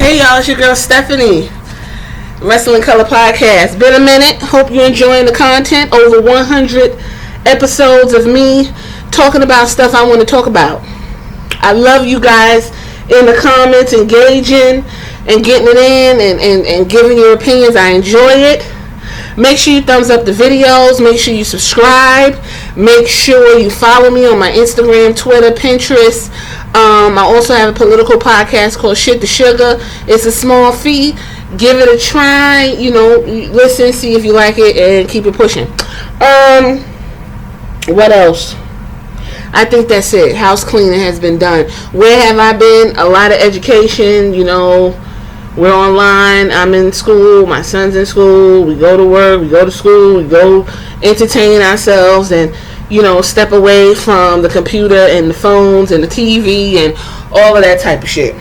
Hey y'all, it's your girl Stephanie. Wrestling Color Podcast. Been a minute. Hope you're enjoying the content. Over 100 episodes of me talking about stuff I want to talk about. I love you guys in the comments, engaging and getting it in and giving your opinions. I enjoy it. Make sure you thumbs up the videos. Make sure you subscribe. Make sure you follow me on my Instagram, Twitter, Pinterest. I also have a political podcast called Shit the Sugar. It's a small fee. Give it a try. Listen, see if you like it, and keep it pushing. What else? I think that's it. House cleaning has been done. Where have I been? A lot of education. We're online. I'm in school. My son's in school. We go to work. We go to school. We go entertain ourselves and, step away from the computer and the phones and the TV and all of that type of shit.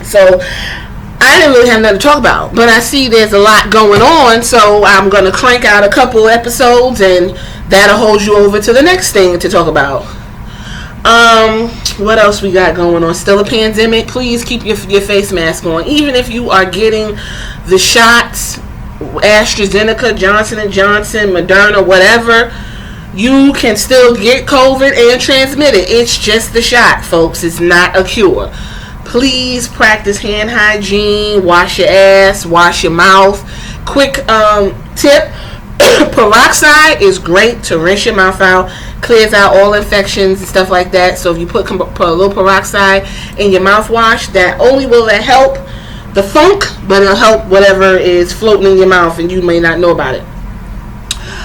So I didn't really have nothing to talk about, but I see there's a lot going on, so I'm going to crank out a couple episodes and that'll hold you over to the next thing to talk about. What else we got going on? Still a pandemic. Please keep your face mask on. Even if you are getting the shots, AstraZeneca, Johnson & Johnson, Moderna, whatever, you can still get COVID and transmit it. It's just the shot, folks. It's not a cure. Please practice hand hygiene. Wash your ass. Wash your mouth. Quick tip. Peroxide is great to rinse your mouth out. Clears out all infections and stuff like that. So if you put a little peroxide in your mouthwash, that only will help the funk, but it'll help whatever is floating in your mouth and you may not know about it.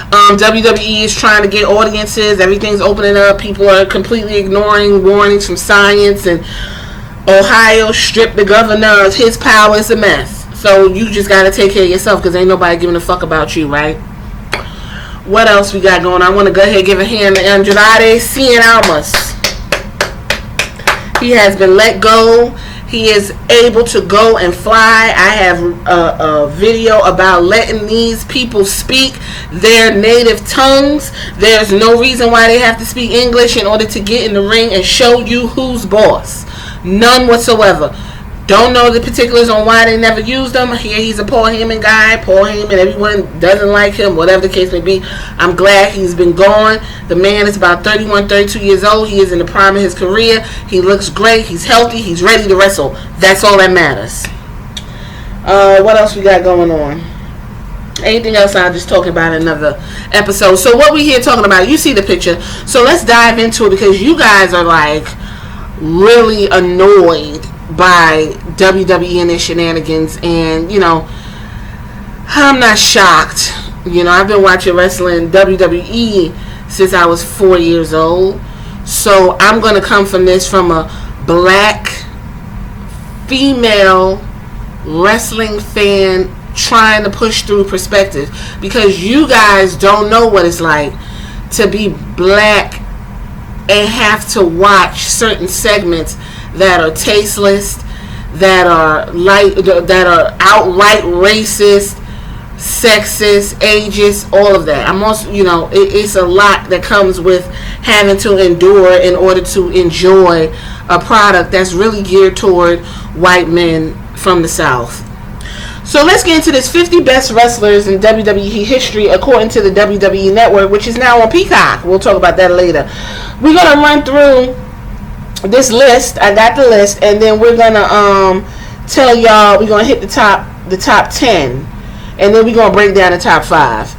WWE is trying to get audiences. Everything's opening up. People are completely ignoring warnings from science, and Ohio stripped the governor of his power. It's a mess. So you just got to take care of yourself because ain't nobody giving a fuck about you, right? What else we got going on? I want to go ahead and give a hand to Andrade Cien Almas. He has been let go. He is able to go and fly. I have a video about letting these people speak their native tongues. There's no reason why they have to speak English in order to get in the ring and show you who's boss. None whatsoever. Don't know the particulars on why they never used him. Here he's a Paul Heyman guy. Paul Heyman, everyone doesn't like him, whatever the case may be. I'm glad he's been gone. The man is about 31, 32 years old. He is in the prime of his career. He looks great. He's healthy. He's ready to wrestle. That's all that matters. What else we got going on? Anything else, I'll just talk about in another episode. So what we here talking about, you see the picture. So let's dive into it because you guys are like really annoyed by WWE and their shenanigans, and I'm not shocked. I've been watching wrestling WWE since I was 4 years old, so I'm gonna come from this from a black female wrestling fan trying to push through perspective, because you guys don't know what it's like to be black and have to watch certain segments that are tasteless, that are outright racist, sexist, ageist, all of that. I'm also, it's a lot that comes with having to endure in order to enjoy a product that's really geared toward white men from the South. So let's get into this 50 best wrestlers in WWE history according to the WWE Network, which is now on Peacock. We'll talk about that later. We're going to run through this list. I got the list, and then we're gonna tell y'all, we're gonna hit the top 10, and then we're gonna break down the top 5.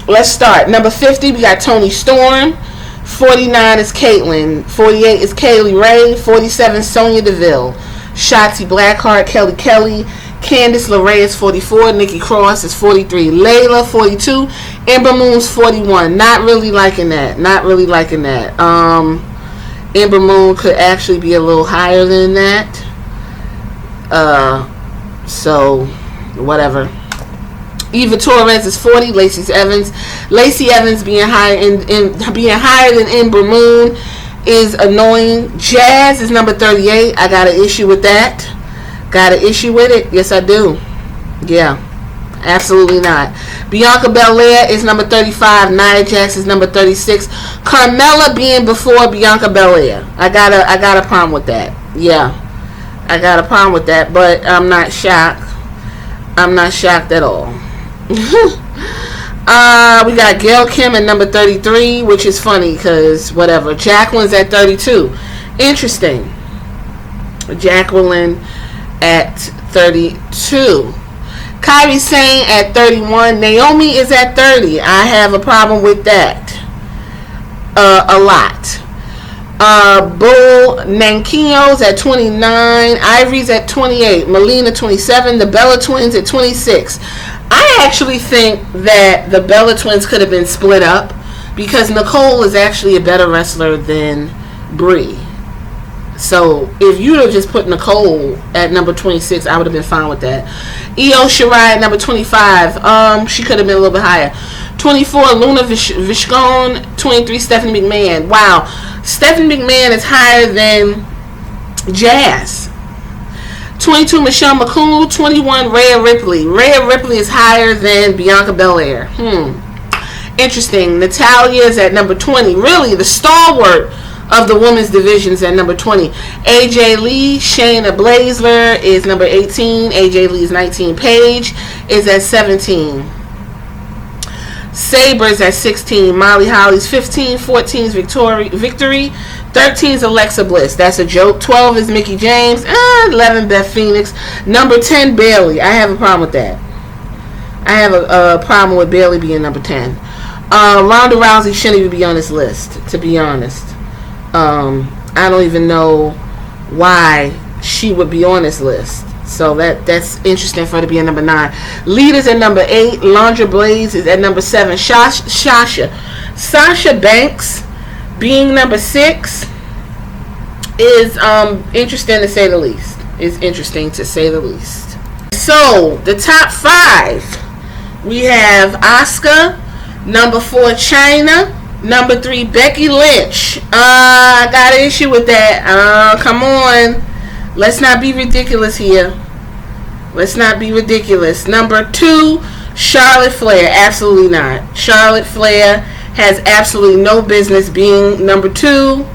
Let's start. Number 50, we got Toni Storm. 49 is Caitlyn. 48 is Kaylee Ray. 47 Sonya Deville. Shotzi Blackheart. Kelly. Candice LeRae is 44. Nikki Cross is 43. Layla 42. Ember Moon's 41. Not really liking that. Ember Moon could actually be a little higher than that. So whatever. Eva Torres is 40. Lacey Evans being higher than Ember Moon is annoying. Jazz is number 38. I got an issue with that. Got an issue with it? Yes, I do. Yeah. Absolutely not. Bianca Belair is number 35. Nia Jax is number 36. Carmella being before Bianca Belair. I got a problem with that. Yeah. I got a problem with that, but I'm not shocked. I'm not shocked at all. We got Gail Kim at number 33, which is funny because whatever. Jacqueline's at 32. Interesting. Jacqueline at 32. Kairi Sane at 31. Naomi is at 30. I have a problem with that. A lot. Bull Nankinho's at 29. Ivory's at 28. Melina 27. The Bella Twins at 26. I actually think that the Bella Twins could have been split up because Nicole is actually a better wrestler than Brie. So if you'd have just put Nicole at number 26, I would have been fine with that. Io Shirai at number 25. She could have been a little bit higher. 24, Luna Vishkone. 23, Stephanie McMahon. Wow. Stephanie McMahon is higher than Jazz. 22, Michelle McCool. 21, Rhea Ripley. Rhea Ripley is higher than Bianca Belair. Interesting. Natalia is at number 20. Really, the stalwart of the women's divisions at number 20. AJ Lee. Shayna Baszler is number 18. AJ Lee is 19. Paige is at 17. Sabre's at 16. Molly Holly's 15. 14 is Victory. 13 is Alexa Bliss. That's a joke. 12 is Mickie James. 11 Beth Phoenix. Number 10 Bayley. I have a problem with that. I have a problem with Bayley being number 10. Ronda Rousey shouldn't even be on this list, to be honest. I don't even know why she would be on this list. So that's interesting for her to be at number 9. Lita's at number 8. Londra Blaze is at number 7. Sasha Banks being number 6 is interesting to say the least. So the top 5, we have Asuka, number 4 Chyna, number 3 Becky Lynch. I got an issue with that. Come on. Let's not be ridiculous here. Number 2, Charlotte Flair. Absolutely not. Charlotte Flair has absolutely no business being number 2.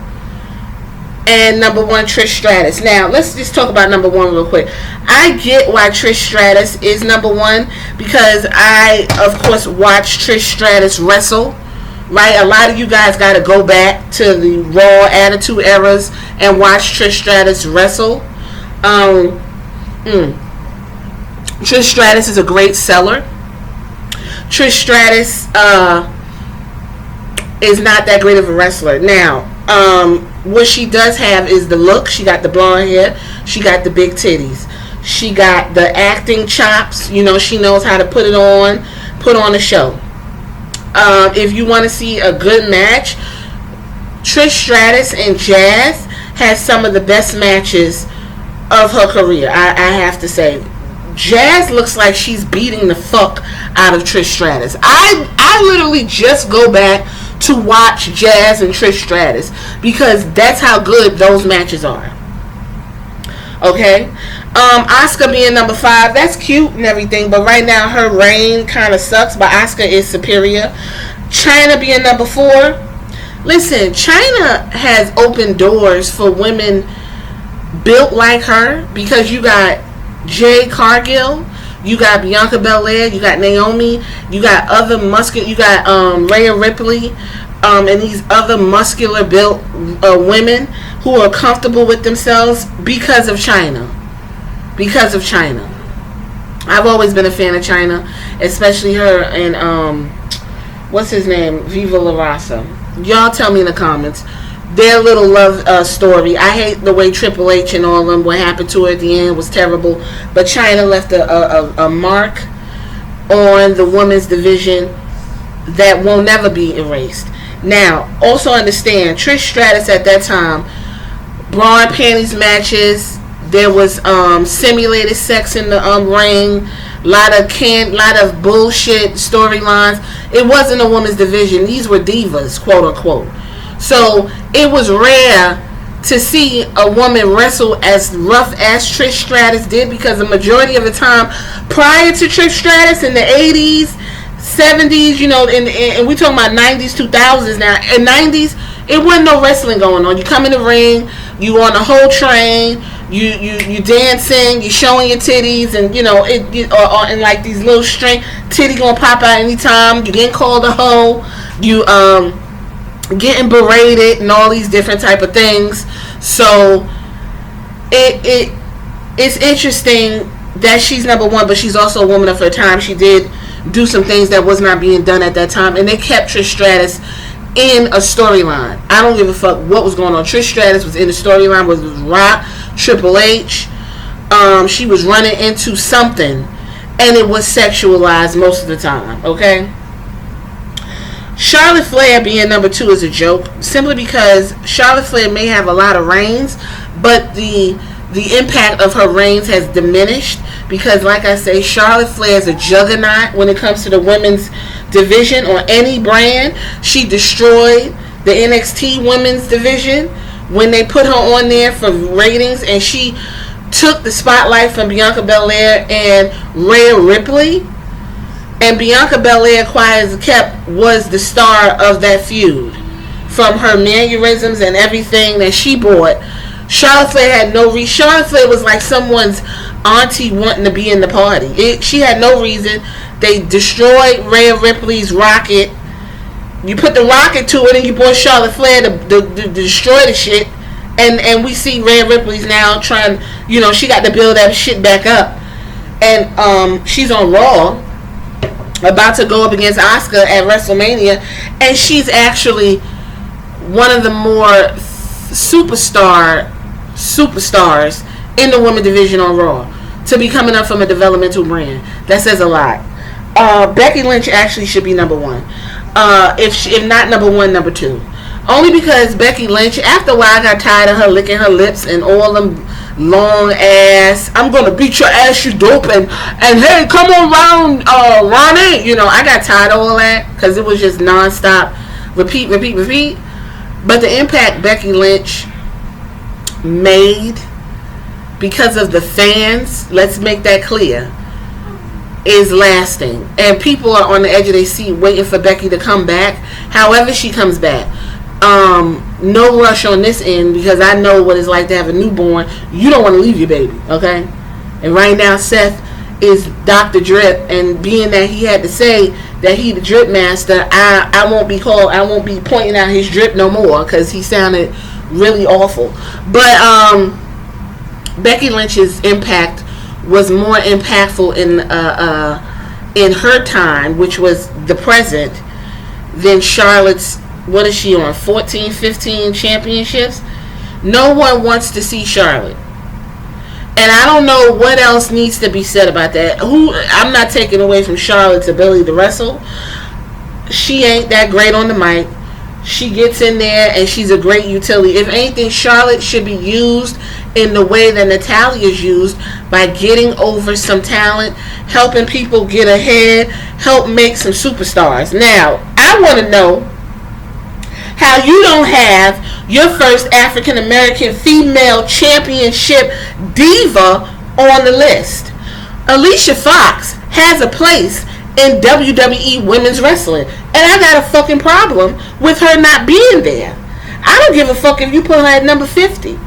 And number 1, Trish Stratus. Now, let's just talk about number 1 real quick. I get why Trish Stratus is number 1 because I, of course, watch Trish Stratus wrestle. Right, a lot of you guys got to go back to the Raw Attitude eras and watch Trish Stratus wrestle. Trish Stratus is a great seller. Trish Stratus is not that great of a wrestler. Now, what she does have is the look. She got the blonde hair. She got the big titties. She got the acting chops. You know, she knows how to put on a show. If you want to see a good match, Trish Stratus and Jazz has some of the best matches of her career. I have to say, Jazz looks like she's beating the fuck out of Trish Stratus. I literally just go back to watch Jazz and Trish Stratus because that's how good those matches are. Okay. Asuka being number 5, that's cute and everything, but right now her reign kind of sucks, but Asuka is superior. Chyna being number 4. Listen, Chyna has opened doors for women built like her because you got Jade Cargill, you got Bianca Belair, you got Naomi, you got other you got Rhea Ripley, and these other muscular built women who are comfortable with themselves because of Chyna. I've always been a fan of Chyna, especially her and what's his name, Viva La Raza. Y'all tell me in the comments their little love story. I hate the way Triple H and all of them, what happened to her at the end was terrible, but Chyna left a mark on the women's division that will never be erased. Now, also understand, Trish Stratus at that time, bra and panties matches. There was simulated sex in the ring. Lot of bullshit storylines. It wasn't a women's division. These were divas, quote unquote. So it was rare to see a woman wrestle as rough as Trish Stratus did, because the majority of the time prior to Trish Stratus in the 80s, 70s, you know, and we talking about 90s, 2000s now. In 90s, it wasn't no wrestling going on. You come in the ring, you on the whole train, you dancing, you showing your titties, and or in like these little string titty gonna pop out anytime. You getting called a hoe. You getting berated and all these different type of things. So it's interesting that she's number one, but she's also a woman of her time. She did do some things that was not being done at that time, and they kept Trish Stratus in a storyline. I don't give a fuck what was going on. Trish Stratus was in the storyline with Rock, Triple H. She was running into something, and it was sexualized most of the time. Okay. Charlotte Flair being number two is a joke, simply because Charlotte Flair may have a lot of reigns, but the impact of her reigns has diminished because, like I say, Charlotte Flair is a juggernaut when it comes to the women's division on any brand. She destroyed the NXT women's division when they put her on there for ratings, and she took the spotlight from Bianca Belair and Rhea Ripley. And Bianca Belair, quiet as kept, was the star of that feud. From her mannerisms and everything that she brought, Charlotte Flair had no reason. Charlotte Flair was like someone's auntie wanting to be in the party. She had no reason. They destroyed Rhea Ripley's rocket. You put the rocket to it, and you brought Charlotte Flair to destroy the shit. And we see Rhea Ripley's now trying. She got to build that shit back up. And she's on Raw, about to go up against Asuka at WrestleMania, and she's actually one of the more superstars in the women division on Raw to be coming up from a developmental brand. That says a lot. Becky Lynch actually should be number one. If not number one, number two. Only because Becky Lynch, after a while, I got tired of her licking her lips and all them long ass, I'm gonna beat your ass, you dope, and hey, come on round, Ronnie. I got tired of all that because it was just non-stop, repeat. But the impact Becky Lynch made because of the fans, let's make that clear, is lasting. And people are on the edge of their seat waiting for Becky to come back. However she comes back. No rush on this end, because I know what it's like to have a newborn. You don't want to leave your baby, okay? And right now Seth is Dr. Drip, and being that he had to say that he the drip master, I won't be pointing out his drip no more, because he sounded really awful. But Becky Lynch's impact was more impactful in her time, which was the present, than Charlotte's. What is she on? 14, 15 championships? No one wants to see Charlotte. And I don't know what else needs to be said about that. I'm not taking away from Charlotte's ability to wrestle. She ain't that great on the mic. She gets in there and she's a great utility. If anything, Charlotte should be used in the way that Natalya is used, by getting over some talent, helping people get ahead, help make some superstars. Now, I want to know how you don't have your first African American female championship diva on the list. Alicia Fox has a place in WWE women's wrestling, and I got a fucking problem with her not being there. I don't give a fuck if you put her at number 50.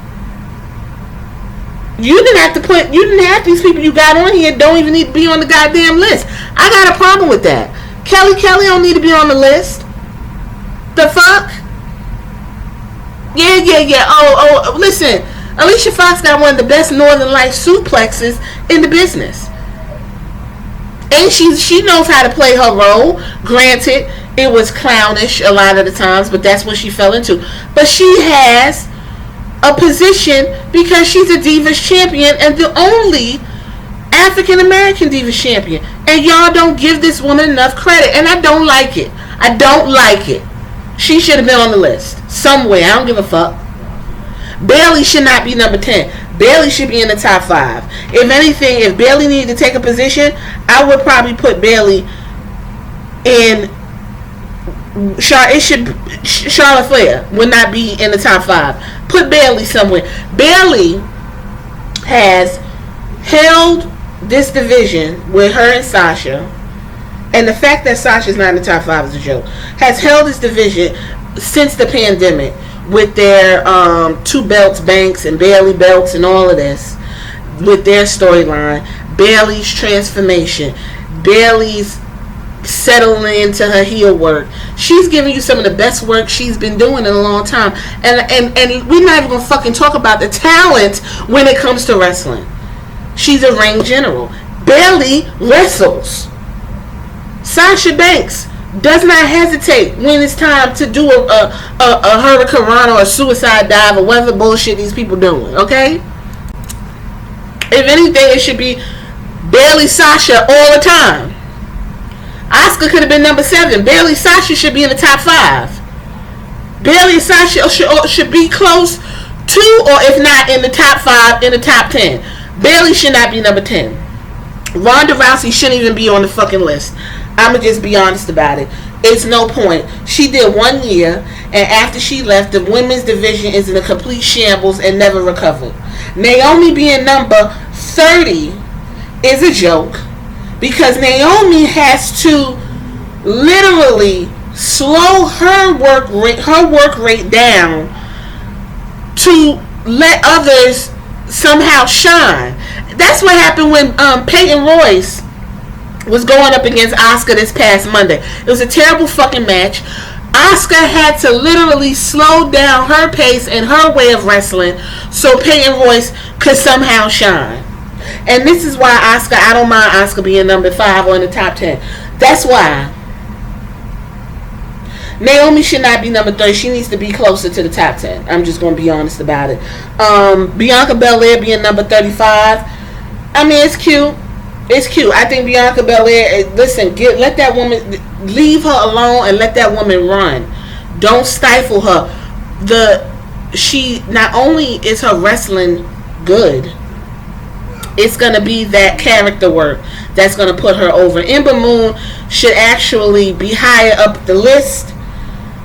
You didn't have these people you got on here don't even need to be on the goddamn list. I got a problem with that. Kelly don't need to be on the list. The fuck? Yeah. Oh, listen. Alicia Fox got one of the best Northern Light suplexes in the business. And she knows how to play her role. Granted, it was clownish a lot of the times, but that's what she fell into. But she has a position because she's a Divas champion and the only African American Divas champion. And y'all don't give this woman enough credit. And I don't like it. She should have been on the list somewhere. I don't give a fuck. Bayley should not be number 10. Bayley should be in the top 5. If anything, if Bayley needed to take a position, I would probably put Bayley in. Charlotte Flair would not be in the top 5. Put Bayley somewhere. Bayley has held this division with her and Sasha. And the fact that Sasha's not in the top 5 is a joke. Has held this division since the pandemic, with their 2 belts, Banks and Bailey belts and all of this, with their storyline. Bailey's transformation, Bailey's settling into her heel work. She's giving you some of the best work she's been doing in a long time. And we're not even gonna fucking talk about the talent when it comes to wrestling. She's a ring general. Bailey wrestles. Sasha Banks does not hesitate when it's time to do a hurricane run or a suicide dive or whatever bullshit these people doing. Okay? If anything, it should be Bailey Sasha all the time. Asuka could have been number 7. Bailey Sasha should be in the top 5. Bailey and Sasha should be close to, or if not in the top 5, in the top 10. Bailey should not be number 10. Ronda Rousey shouldn't even be on the fucking list. I'ma just be honest about it. It's no point. She did 1 year, and after she left, the women's division is in a complete shambles and never recovered. Naomi being number 30 is a joke, because Naomi has to literally slow her work rate down to let others somehow shine. That's what happened when Peyton Royce was going up against Asuka this past Monday. It was a terrible fucking match. Asuka had to literally slow down her pace and her way of wrestling so Peyton Royce could somehow shine. And this is why Asuka, I don't mind Asuka being number 5 or in the top 10. That's why. Naomi should not be number 30. She needs to be closer to the top 10. I'm just going to be honest about it. Bianca Belair being number 35. I mean, it's cute. It's cute. I think Bianca Belair, listen, let that woman, leave her alone and let that woman run. Don't stifle her. She not only is her wrestling good, it's going to be that character work that's going to put her over. Ember Moon should actually be higher up the list,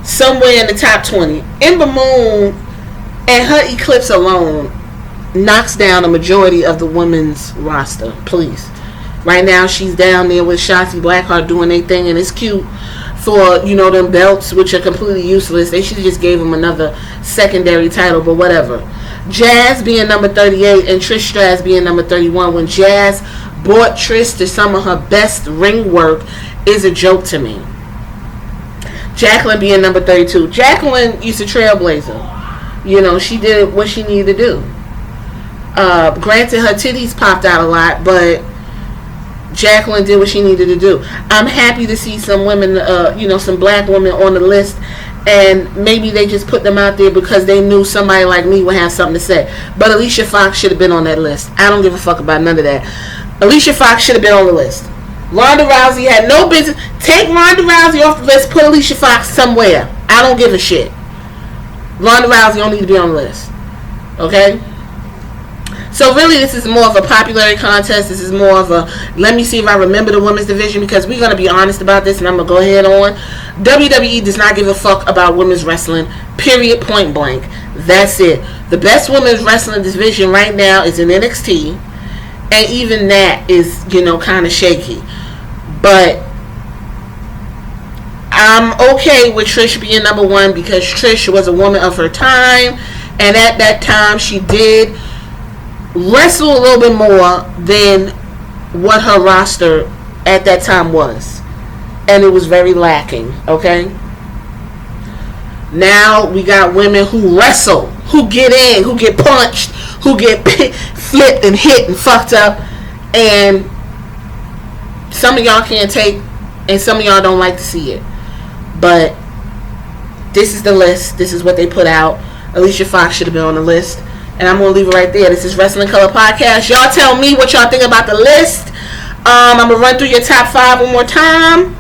somewhere in the top 20. Ember Moon and her Eclipse alone knocks down a majority of the women's roster. Please. Right now she's down there with Shotzi Blackheart doing their thing, and it's cute for, them belts, which are completely useless. They should have just gave them another secondary title, but whatever. Jazz being number 38 and Trish Stratus being number 31, when Jazz brought Trish to some of her best ring work, is a joke to me. Jacqueline being number 32. Jacqueline is a trailblazer. She did what she needed to do. Granted, her titties popped out a lot, but Jacqueline did what she needed to do. I'm happy to see some women, some black women on the list, and maybe they just put them out there because they knew somebody like me would have something to say. But Alicia Fox should have been on that list. I don't give a fuck about none of that. Alicia Fox should have been on the list. Ronda Rousey had no business. Take Ronda Rousey off the list, put Alicia Fox somewhere. I don't give a shit. Ronda Rousey don't need to be on the list. Okay? So really, this is more of a popularity contest. This is more of a, let me see if I remember the women's division, because we're going to be honest about this, and I'm going to go ahead on. WWE does not give a fuck about women's wrestling, period, point blank. That's it. The best women's wrestling division right now is in NXT, and even that is, kind of shaky. But I'm okay with Trish being number 1, because Trish was a woman of her time, and at that time she did wrestle a little bit more than what her roster at that time was, and it was very lacking. Okay, now we got women who wrestle, who get in, who get punched, who get flipped and hit and fucked up, and some of y'all can't take, and some of y'all don't like to see it. But this is the list. This is what they put out. Alicia Fox should have been on the list. And I'm going to leave it right there. This is Wrestling Color Podcast. Y'all tell me what y'all think about the list. I'm going to run through your top 5 one more time.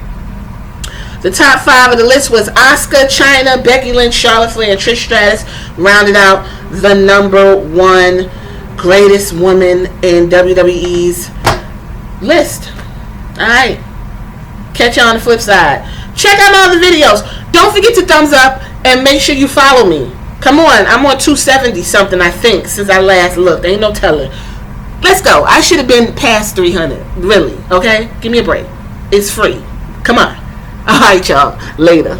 The top 5 of the list was Asuka, Chyna, Becky Lynch, Charlotte Flair, and Trish Stratus. Rounded out the number 1 greatest woman in WWE's list. Alright. Catch you on the flip side. Check out my other videos. Don't forget to thumbs up and make sure you follow me. Come on, I'm on 270 something, I think, since I last looked. Ain't no telling. Let's go. I should have been past 300. Really, okay? Give me a break. It's free. Come on. All right, y'all. Later.